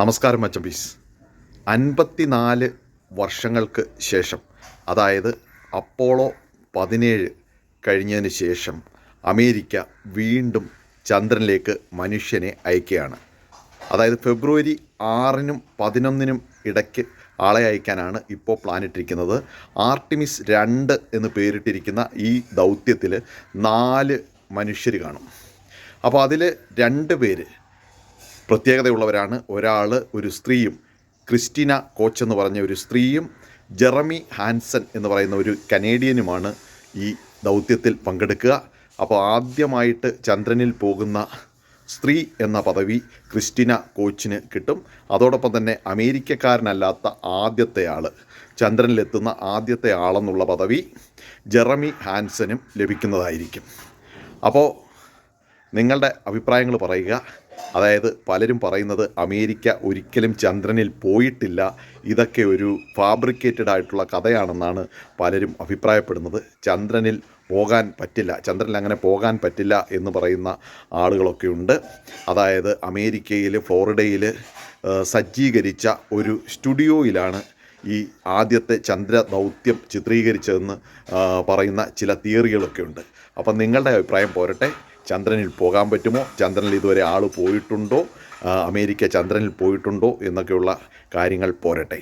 നമസ്കാരം മച്ചമ്പീസ്. 54 വർഷങ്ങൾക്ക് ശേഷം, അതായത് അപ്പോളോ 17 കഴിഞ്ഞതിന് ശേഷം അമേരിക്ക വീണ്ടും ചന്ദ്രനിലേക്ക് മനുഷ്യനെ അയക്കുകയാണ്. അതായത് ഫെബ്രുവരി 6-നും 11-നും ഇടയ്ക്ക് ആളെ അയക്കാനാണ് ഇപ്പോൾ പ്ലാനിട്ടിരിക്കുന്നത്. ആർട്ടിമിസ് 2 എന്ന് പേരിട്ടിരിക്കുന്ന ഈ ദൗത്യത്തിൽ 4 മനുഷ്യർ കാണും. അപ്പോൾ അതിൽ 2 പേര് പ്രത്യേകതയുള്ളവരാണ്. ഒരാൾ ഒരു സ്ത്രീയും, ക്രിസ്റ്റീന കോച്ച് എന്ന് പറഞ്ഞ ഒരു സ്ത്രീയും ജെറമി ഹാൻസൺ എന്ന് പറയുന്ന ഒരു കനേഡിയനുമാണ് ഈ ദൗത്യത്തിൽ പങ്കെടുക്കുക. അപ്പോൾ ആദ്യമായിട്ട് ചന്ദ്രനിൽ പോകുന്ന സ്ത്രീ എന്ന പദവി ക്രിസ്റ്റീന കോച്ചിന് കിട്ടും. അതോടൊപ്പം തന്നെ അമേരിക്കക്കാരനല്ലാത്ത ആദ്യത്തെ ആൾ, ചന്ദ്രനിലെത്തുന്ന ആദ്യത്തെ ആളെന്നുള്ള പദവി ജെറമി ഹാൻസനും ലഭിക്കുന്നതായിരിക്കും. അപ്പോൾ നിങ്ങളുടെ അഭിപ്രായങ്ങൾ പറയുക. അതായത് പലരും പറയുന്നത് അമേരിക്ക ഒരിക്കലും ചന്ദ്രനിൽ പോയിട്ടില്ല, ഇതൊക്കെ ഒരു ഫാബ്രിക്കേറ്റഡ് ആയിട്ടുള്ള കഥയാണെന്നാണ് പലരും അഭിപ്രായപ്പെടുന്നത്. ചന്ദ്രനിൽ പോകാൻ പറ്റില്ല, ചന്ദ്രനിൽ അങ്ങനെ പോകാൻ പറ്റില്ല എന്ന് പറയുന്ന ആളുകളൊക്കെ ഉണ്ട്. അതായത് അമേരിക്കയിൽ ഫ്ലോറിഡയിൽ സജ്ജീകരിച്ച ഒരു സ്റ്റുഡിയോയിലാണ് ഈ ആദ്യത്തെ ചന്ദ്ര ദൗത്യം ചിത്രീകരിച്ചതെന്ന് പറയുന്ന ചില തിയറികളൊക്കെ ഉണ്ട്. അപ്പം നിങ്ങളുടെ അഭിപ്രായം പോരട്ടെ. ചന്ദ്രനിൽ പോകാൻ പറ്റുമോ? ചന്ദ്രനിൽ ഇതുവരെ ആൾ പോയിട്ടുണ്ടോ? അമേരിക്ക ചന്ദ്രനിൽ പോയിട്ടുണ്ടോ എന്നൊക്കെയുള്ള കാര്യങ്ങൾ പോരട്ടെ.